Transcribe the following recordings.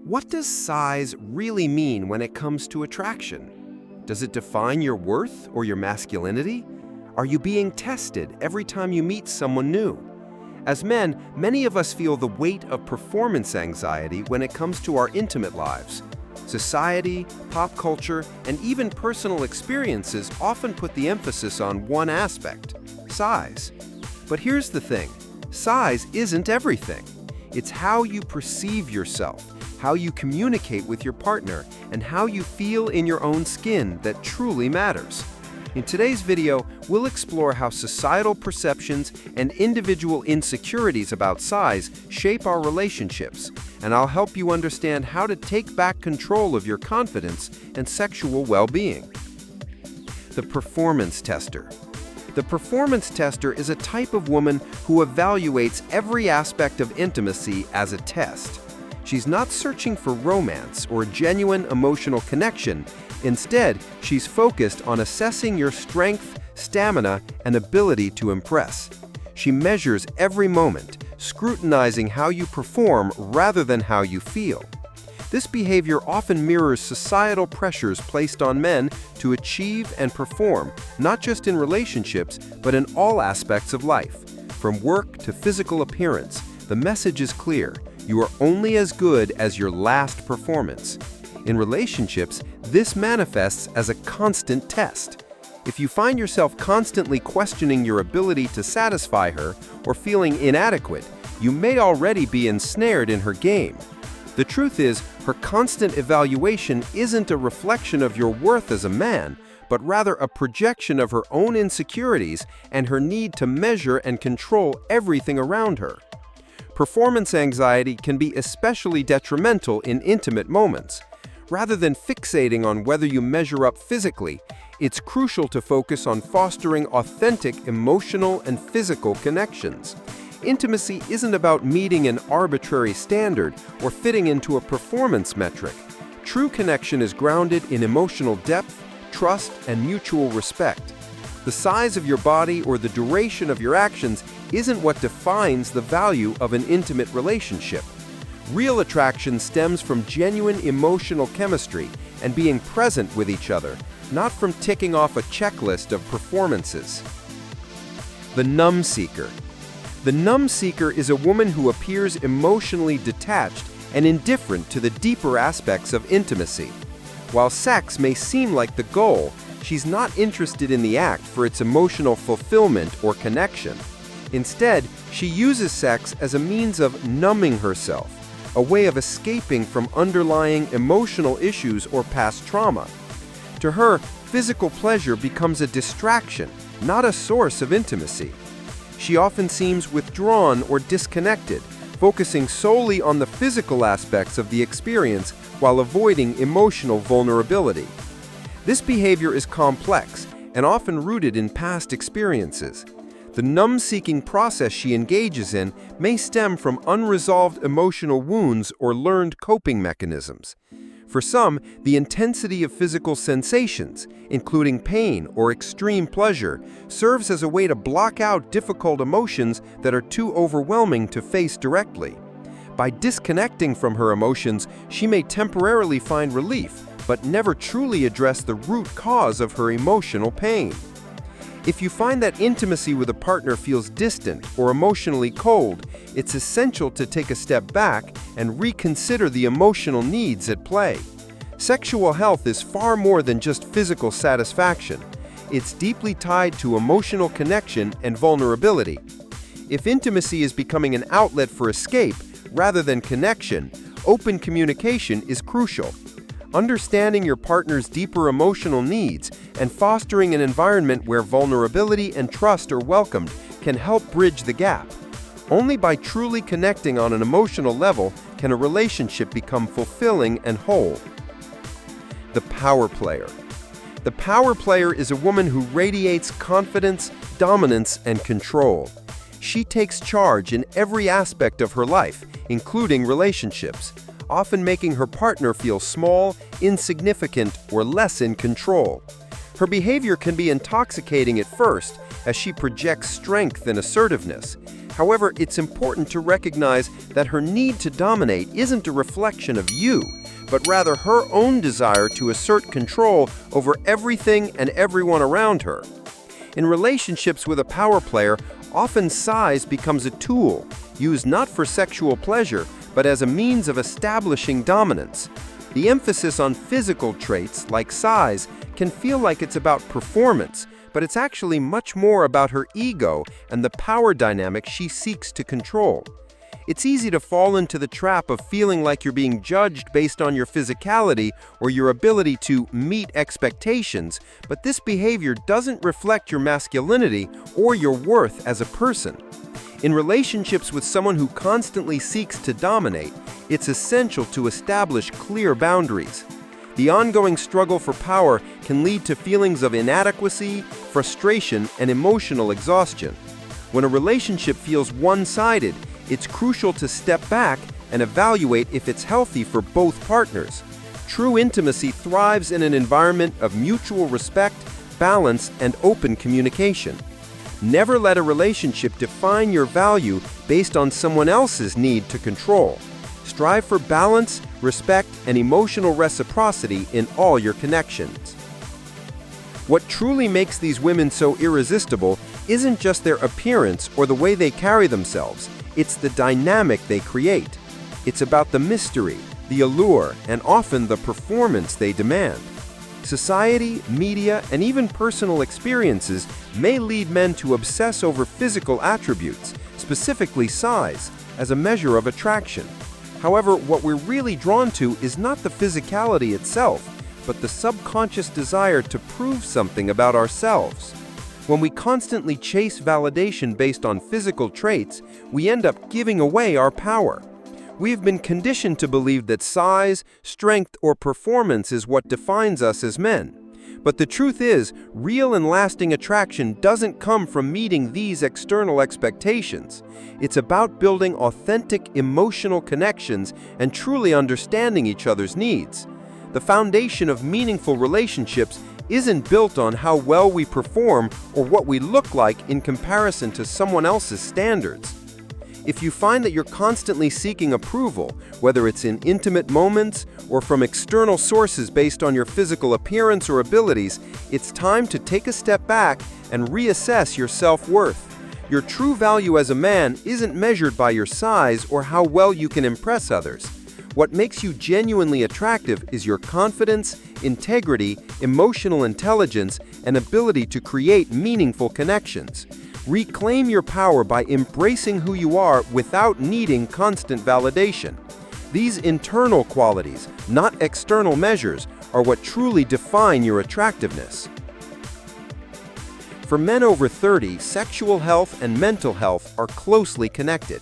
What does size really mean when it comes to attraction? Does it define your worth or your masculinity? Are you being tested every time you meet someone new? As men, many of us feel the weight of performance anxiety when it comes to our intimate lives. Society, pop culture, and even personal experiences often put the emphasis on one aspect: size. But here's the thing: size isn't everything. It's how you perceive yourself, how you communicate with your partner, and how you feel in your own skin that truly matters. In today's video, we'll explore how societal perceptions and individual insecurities about size shape our relationships, and I'll help you understand how to take back control of your confidence and sexual well-being. The performance tester. The performance tester is a type of woman who evaluates every aspect of intimacy as a test. She's not searching for romance or genuine emotional connection. Instead, she's focused on assessing your strength, stamina, and ability to impress. She measures every moment, scrutinizing how you perform rather than how you feel. This behavior often mirrors societal pressures placed on men to achieve and perform, not just in relationships, but in all aspects of life. From work to physical appearance, the message is clear: you are only as good as your last performance. In relationships, this manifests as a constant test. If you find yourself constantly questioning your ability to satisfy her or feeling inadequate, you may already be ensnared in her game. The truth is, her constant evaluation isn't a reflection of your worth as a man, but rather a projection of her own insecurities and her need to measure and control everything around her. Performance anxiety can be especially detrimental in intimate moments. Rather than fixating on whether you measure up physically, it's crucial to focus on fostering authentic emotional and physical connections. Intimacy isn't about meeting an arbitrary standard or fitting into a performance metric. True connection is grounded in emotional depth, trust, and mutual respect. The size of your body or the duration of your actions isn't what defines the value of an intimate relationship. Real attraction stems from genuine emotional chemistry and being present with each other, not from ticking off a checklist of performances. The numb seeker. The numb seeker is a woman who appears emotionally detached and indifferent to the deeper aspects of intimacy. While sex may seem like the goal, she's not interested in the act for its emotional fulfillment or connection. Instead, she uses sex as a means of numbing herself, a way of escaping from underlying emotional issues or past trauma. To her, physical pleasure becomes a distraction, not a source of intimacy. She often seems withdrawn or disconnected, focusing solely on the physical aspects of the experience while avoiding emotional vulnerability. This behavior is complex and often rooted in past experiences. The numb-seeking process she engages in may stem from unresolved emotional wounds or learned coping mechanisms. For some, the intensity of physical sensations, including pain or extreme pleasure, serves as a way to block out difficult emotions that are too overwhelming to face directly. By disconnecting from her emotions, she may temporarily find relief, but never truly address the root cause of her emotional pain. If you find that intimacy with a partner feels distant or emotionally cold, it's essential to take a step back and reconsider the emotional needs at play. Sexual health is far more than just physical satisfaction. It's deeply tied to emotional connection and vulnerability. If intimacy is becoming an outlet for escape rather than connection, open communication is crucial. Understanding your partner's deeper emotional needs and fostering an environment where vulnerability and trust are welcomed can help bridge the gap. Only by truly connecting on an emotional level can a relationship become fulfilling and whole. The power player. The power player is a woman who radiates confidence, dominance, and control. She takes charge in every aspect of her life, including relationships, often making her partner feel small, insignificant, or less in control. Her behavior can be intoxicating at first, as she projects strength and assertiveness. However, it's important to recognize that her need to dominate isn't a reflection of you, but rather her own desire to assert control over everything and everyone around her. In relationships with a power player, often size becomes a tool, used not for sexual pleasure, but as a means of establishing dominance. The emphasis on physical traits, like size, can feel like it's about performance, but it's actually much more about her ego and the power dynamic she seeks to control. It's easy to fall into the trap of feeling like you're being judged based on your physicality or your ability to meet expectations, but this behavior doesn't reflect your masculinity or your worth as a person. In relationships with someone who constantly seeks to dominate, it's essential to establish clear boundaries. The ongoing struggle for power can lead to feelings of inadequacy, frustration, and emotional exhaustion. When a relationship feels one-sided, it's crucial to step back and evaluate if it's healthy for both partners. True intimacy thrives in an environment of mutual respect, balance, and open communication. Never let a relationship define your value based on someone else's need to control. Strive for balance, respect, and emotional reciprocity in all your connections. What truly makes these women so irresistible isn't just their appearance or the way they carry themselves. It's the dynamic they create. It's about the mystery, the allure, and often the performance they demand. Society, media, and even personal experiences may lead men to obsess over physical attributes, specifically size, as a measure of attraction. However, what we're really drawn to is not the physicality itself, but the subconscious desire to prove something about ourselves. When we constantly chase validation based on physical traits, we end up giving away our power. We have been conditioned to believe that size, strength, or performance is what defines us as men. But the truth is, real and lasting attraction doesn't come from meeting these external expectations. It's about building authentic emotional connections and truly understanding each other's needs. The foundation of meaningful relationships isn't built on how well we perform or what we look like in comparison to someone else's standards. If you find that you're constantly seeking approval, whether it's in intimate moments or from external sources based on your physical appearance or abilities, it's time to take a step back and reassess your self-worth. Your true value as a man isn't measured by your size or how well you can impress others. What makes you genuinely attractive is your confidence, integrity, emotional intelligence, and ability to create meaningful connections. Reclaim your power by embracing who you are without needing constant validation. These internal qualities, not external measures, are what truly define your attractiveness. For men over 30, sexual health and mental health are closely connected.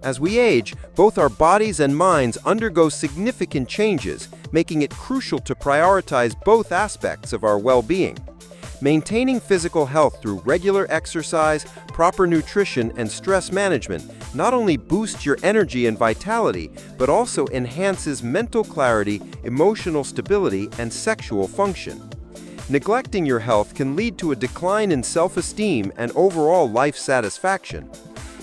As we age, both our bodies and minds undergo significant changes, making it crucial to prioritize both aspects of our well-being. Maintaining physical health through regular exercise, proper nutrition, and stress management not only boosts your energy and vitality, but also enhances mental clarity, emotional stability, and sexual function. Neglecting your health can lead to a decline in self-esteem and overall life satisfaction.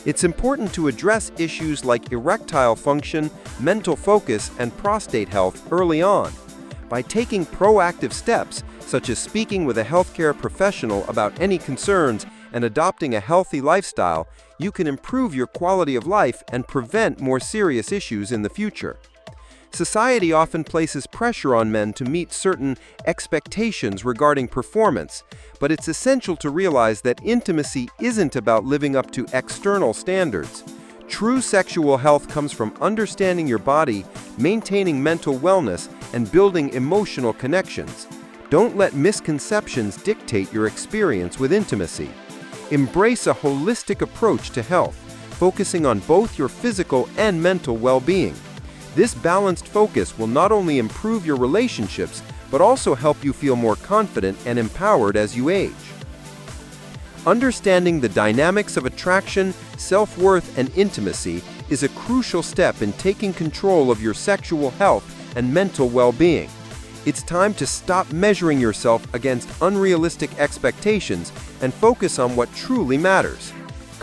It's important to address issues like erectile function, mental focus, and prostate health early on. By taking proactive steps, such as speaking with a healthcare professional about any concerns and adopting a healthy lifestyle, you can improve your quality of life and prevent more serious issues in the future. Society often places pressure on men to meet certain expectations regarding performance, but it's essential to realize that intimacy isn't about living up to external standards. True sexual health comes from understanding your body, maintaining mental wellness, and building emotional connections. Don't let misconceptions dictate your experience with intimacy. Embrace a holistic approach to health, focusing on both your physical and mental well-being. This balanced focus will not only improve your relationships, but also help you feel more confident and empowered as you age. Understanding the dynamics of attraction, self-worth, and intimacy is a crucial step in taking control of your sexual health and mental well-being. It's time to stop measuring yourself against unrealistic expectations and focus on what truly matters.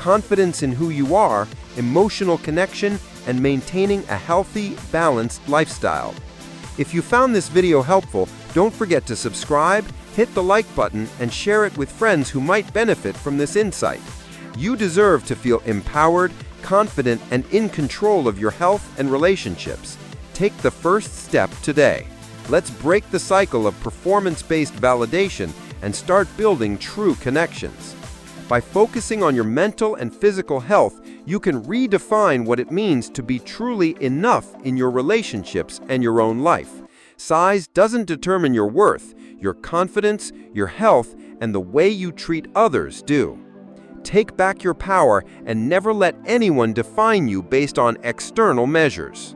confidence in who you are, emotional connection, and maintaining a healthy, balanced lifestyle. If you found this video helpful, don't forget to subscribe, hit the like button, and share it with friends who might benefit from this insight. You deserve to feel empowered, confident, and in control of your health and relationships. Take the first step today. Let's break the cycle of performance-based validation and start building true connections. By focusing on your mental and physical health, you can redefine what it means to be truly enough in your relationships and your own life. Size doesn't determine your worth. Your confidence, your health, and the way you treat others do. Take back your power and never let anyone define you based on external measures.